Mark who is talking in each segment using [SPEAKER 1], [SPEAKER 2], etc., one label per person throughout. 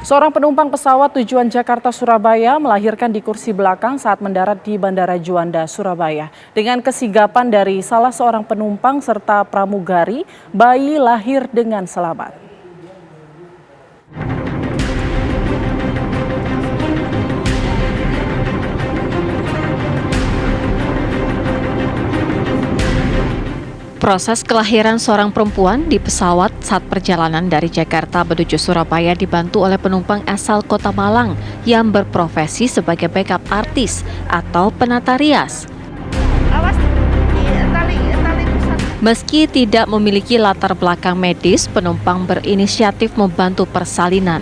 [SPEAKER 1] Seorang penumpang pesawat tujuan Jakarta-Surabaya melahirkan di kursi belakang saat mendarat di Bandara Juanda, Surabaya. Dengan kesigapan dari salah seorang penumpang serta pramugari, bayi lahir dengan selamat.
[SPEAKER 2] Proses kelahiran seorang perempuan di pesawat saat perjalanan dari Jakarta menuju Surabaya dibantu oleh penumpang asal Kota Malang yang berprofesi sebagai backup artis atau penata rias. Meski tidak memiliki latar belakang medis, penumpang berinisiatif membantu persalinan.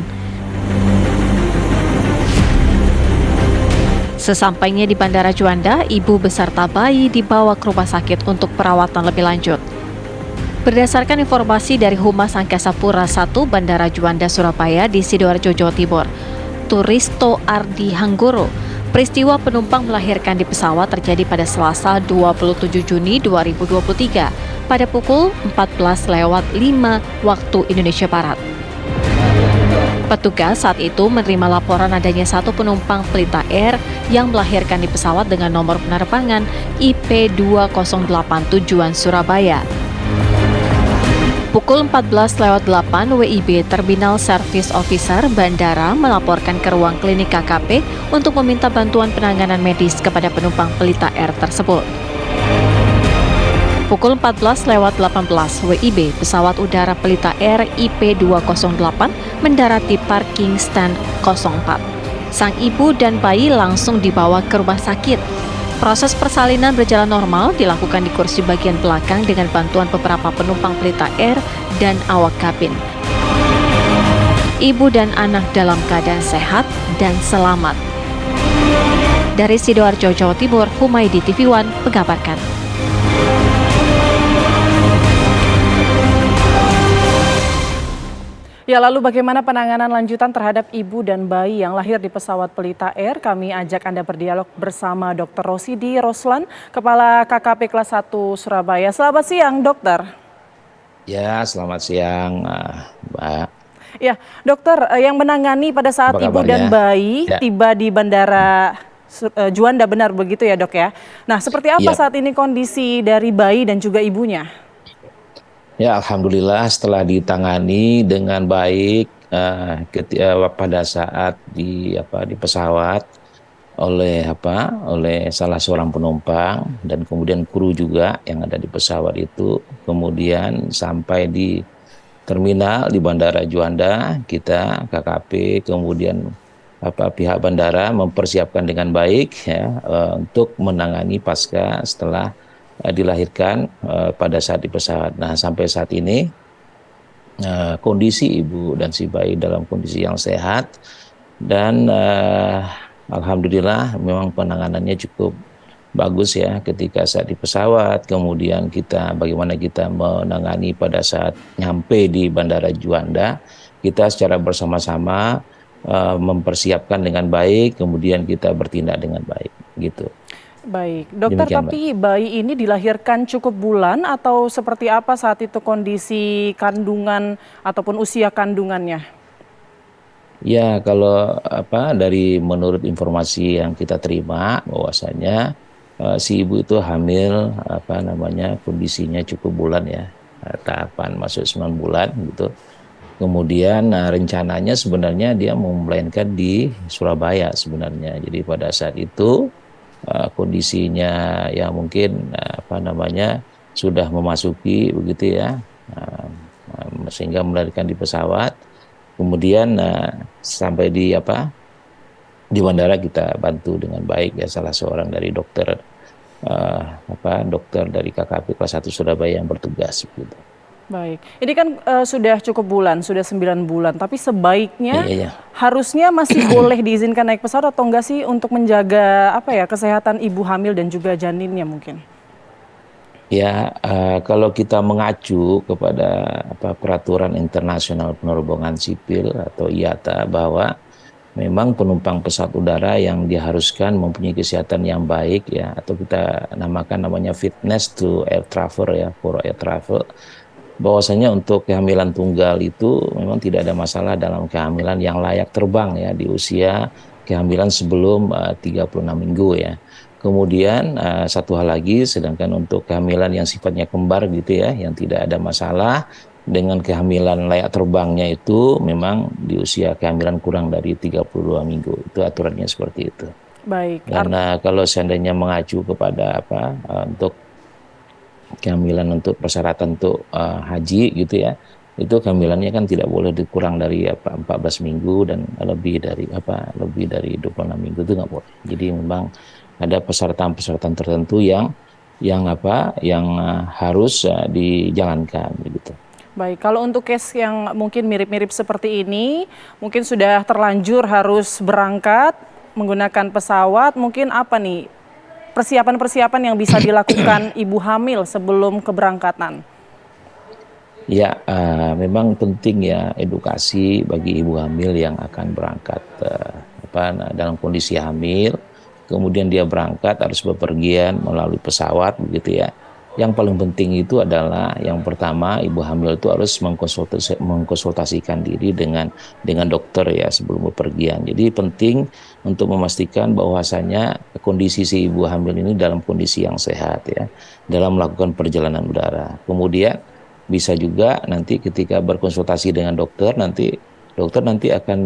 [SPEAKER 2] Sesampainya di Bandara Juanda, ibu beserta bayi dibawa ke rumah sakit untuk perawatan lebih lanjut. Berdasarkan informasi dari Humas Angkasa Pura I Bandara Juanda Surabaya di Sidoarjo, Jawa Timur, Turisto Ardi Hanggoro, peristiwa penumpang melahirkan di pesawat terjadi pada Selasa 27 Juni 2023 pada pukul 14.05 waktu Indonesia Barat. Petugas saat itu menerima laporan adanya satu penumpang Pelita Air yang melahirkan di pesawat dengan nomor penerbangan IP208 tujuan Surabaya. Pukul 14.08 WIB Terminal Service Officer Bandara melaporkan ke ruang klinik KKP untuk meminta bantuan penanganan medis kepada penumpang Pelita Air tersebut. Pukul 14.18 WIB, pesawat udara Pelita Air IP208 mendarat di parking stand 04. Sang ibu dan bayi langsung dibawa ke rumah sakit. Proses persalinan berjalan normal dilakukan di kursi bagian belakang dengan bantuan beberapa penumpang Pelita Air dan awak kabin. Ibu dan anak dalam keadaan sehat dan selamat. Dari Sidoarjo, Jawa Timur, Humaydi TV One mengabarkan.
[SPEAKER 1] Ya, lalu bagaimana penanganan lanjutan terhadap ibu dan bayi yang lahir di pesawat Pelita Air? Kami ajak Anda berdialog bersama Dr. Rosidi Roslan, Kepala KKP Kelas 1 Surabaya. Selamat siang, dokter.
[SPEAKER 3] Ya, selamat siang, Mbak.
[SPEAKER 1] Ya, dokter, yang menangani pada saat ibu dan bayi tiba di Bandara Juanda, benar begitu ya, Dok ya? Nah, seperti apa saat ini kondisi dari bayi dan juga ibunya?
[SPEAKER 3] Ya, alhamdulillah setelah ditangani dengan baik pada saat di pesawat oleh salah seorang penumpang dan kemudian kru juga yang ada di pesawat itu, kemudian sampai di terminal di Bandara Juanda, kita KKP kemudian pihak bandara mempersiapkan dengan baik ya untuk menangani pasca setelah dilahirkan pada saat di pesawat. Nah, sampai saat ini kondisi ibu dan si bayi dalam kondisi yang sehat dan alhamdulillah memang penanganannya cukup bagus ya ketika saat di pesawat, kemudian bagaimana kita menangani pada saat nyampe di Bandara Juanda, kita secara bersama-sama mempersiapkan dengan baik, kemudian kita bertindak dengan baik gitu.
[SPEAKER 1] Baik, dokter,
[SPEAKER 3] Demikian,
[SPEAKER 1] tapi bayi ini dilahirkan cukup bulan atau seperti apa saat itu kondisi kandungan ataupun usia kandungannya?
[SPEAKER 3] Ya, kalau dari menurut informasi yang kita terima bahwasanya si ibu itu hamil kondisinya cukup bulan ya, tahapan masuk 9 bulan gitu. Kemudian rencananya sebenarnya dia mau melahirkan di Surabaya sebenarnya. Jadi pada saat itu kondisinya ya mungkin sudah memasuki begitu ya, sehingga melahirkan di pesawat. Kemudian sampai di bandara kita bantu dengan baik ya, salah seorang dari dokter dari KKP Kelas 1 Surabaya yang bertugas gitu.
[SPEAKER 1] Baik, ini kan sudah cukup bulan, sudah 9 bulan, tapi sebaiknya harusnya masih boleh diizinkan naik pesawat atau enggak sih untuk menjaga kesehatan ibu hamil dan juga janinnya mungkin?
[SPEAKER 3] Ya, kalau kita mengacu kepada peraturan internasional penerbangan sipil atau IATA bahwa memang penumpang pesawat udara yang diharuskan mempunyai kesehatan yang baik ya, atau kita namanya fitness to air travel ya, for air travel. bahwasanya untuk kehamilan tunggal itu memang tidak ada masalah dalam kehamilan yang layak terbang ya di usia kehamilan sebelum 36 minggu ya. Kemudian satu hal lagi, sedangkan untuk kehamilan yang sifatnya kembar gitu ya, yang tidak ada masalah dengan kehamilan layak terbangnya itu memang di usia kehamilan kurang dari 32 minggu. Itu aturannya seperti itu.
[SPEAKER 1] Baik.
[SPEAKER 3] Dan kalau seandainya mengacu kepada apa untuk kehamilan untuk persyaratan untuk haji gitu ya, itu kehamilannya kan tidak boleh dikurang dari 14 minggu dan lebih dari 26 minggu itu nggak boleh. Jadi memang ada persyaratan-persyaratan tertentu yang harus dijalankan begitu.
[SPEAKER 1] Baik, kalau untuk case yang mungkin mirip-mirip seperti ini, mungkin sudah terlanjur harus berangkat menggunakan pesawat, mungkin apa nih persiapan-persiapan yang bisa dilakukan ibu hamil sebelum keberangkatan?
[SPEAKER 3] Ya, memang penting ya edukasi bagi ibu hamil yang akan berangkat dalam kondisi hamil, kemudian dia berangkat harus bepergian melalui pesawat begitu ya. Yang paling penting itu adalah yang pertama ibu hamil itu harus mengkonsultasikan diri dengan dokter ya sebelum bepergian. Jadi penting untuk memastikan bahwasanya kondisi si ibu hamil ini dalam kondisi yang sehat ya dalam melakukan perjalanan udara. Kemudian bisa juga nanti ketika berkonsultasi dengan dokter nanti akan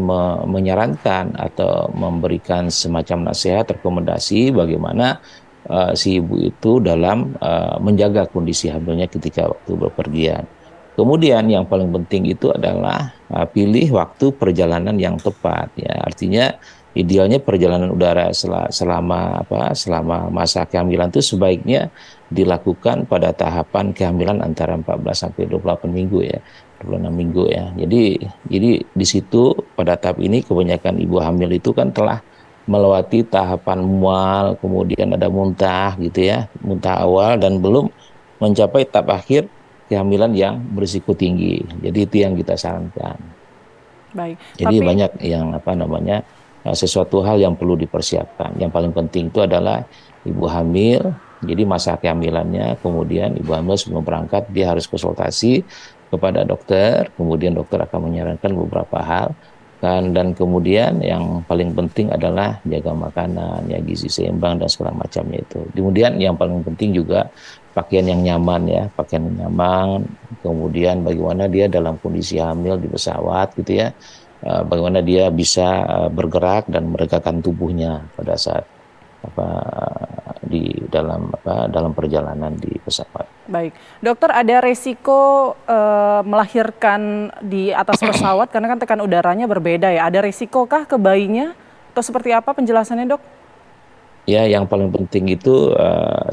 [SPEAKER 3] menyarankan atau memberikan semacam nasihat rekomendasi bagaimana si ibu itu dalam menjaga kondisi hamilnya ketika waktu bepergian. Kemudian yang paling penting itu adalah pilih waktu perjalanan yang tepat ya. Artinya idealnya perjalanan udara selama masa kehamilan itu sebaiknya dilakukan pada tahapan kehamilan antara 14 sampai 28 minggu ya. 26 minggu ya. Jadi di situ pada tahap ini kebanyakan ibu hamil itu kan telah melewati tahapan mual, kemudian ada muntah gitu ya, muntah awal dan belum mencapai tahap akhir kehamilan yang berisiko tinggi. Jadi itu yang kita sarankan.
[SPEAKER 1] Baik.
[SPEAKER 3] Jadi banyak yang sesuatu hal yang perlu dipersiapkan. Yang paling penting itu adalah ibu hamil. Jadi masa kehamilannya, kemudian ibu hamil sebelum berangkat dia harus konsultasi kepada dokter, kemudian dokter akan menyarankan beberapa hal. Dan kemudian yang paling penting adalah jaga makanan, ya gizi seimbang dan segala macamnya itu. Kemudian yang paling penting juga pakaian yang nyaman ya, pakaian yang nyaman. Kemudian bagaimana dia dalam kondisi hamil di pesawat gitu ya, bagaimana dia bisa bergerak dan meregangkan tubuhnya pada saat di dalam perjalanan di pesawat.
[SPEAKER 1] Baik, dokter, ada resiko melahirkan di atas pesawat karena kan tekan udaranya berbeda ya. Ada resikokah ke bayinya atau seperti apa penjelasannya, dok?
[SPEAKER 3] Ya, yang paling penting itu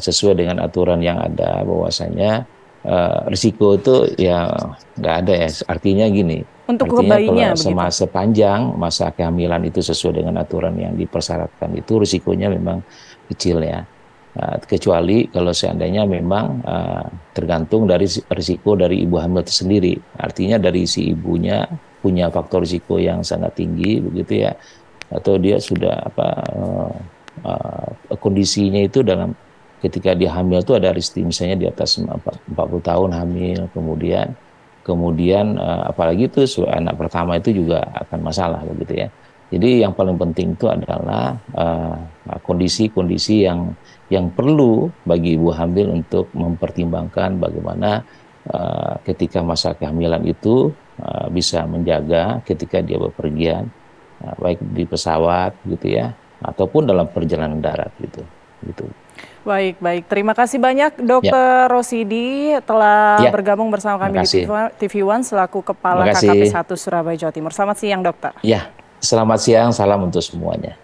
[SPEAKER 3] sesuai dengan aturan yang ada bahwasanya risiko itu ya nggak ada ya. Artinya gini.
[SPEAKER 1] Untuk
[SPEAKER 3] artinya
[SPEAKER 1] bayinya
[SPEAKER 3] kalau sepanjang masa kehamilan itu sesuai dengan aturan yang dipersyaratkan itu risikonya memang kecil ya. Kecuali kalau seandainya memang tergantung dari risiko dari ibu hamil itu sendiri. Artinya dari si ibunya punya faktor risiko yang sangat tinggi begitu ya, atau dia sudah kondisinya itu dalam ketika dia hamil itu ada risiko misalnya di atas 40 tahun hamil, kemudian apalagi itu anak pertama itu juga akan masalah begitu ya. Jadi yang paling penting itu adalah kondisi-kondisi yang perlu bagi ibu hamil untuk mempertimbangkan bagaimana ketika masa kehamilan itu bisa menjaga ketika dia bepergian, baik di pesawat gitu ya, ataupun dalam perjalanan darat gitu.
[SPEAKER 1] Baik. Terima kasih banyak Dr. Rosidi telah bergabung bersama kami di TV One selaku Kepala KKP 1 Surabaya, Jawa Timur. Selamat siang, dokter.
[SPEAKER 3] Ya, selamat siang, salam untuk semuanya.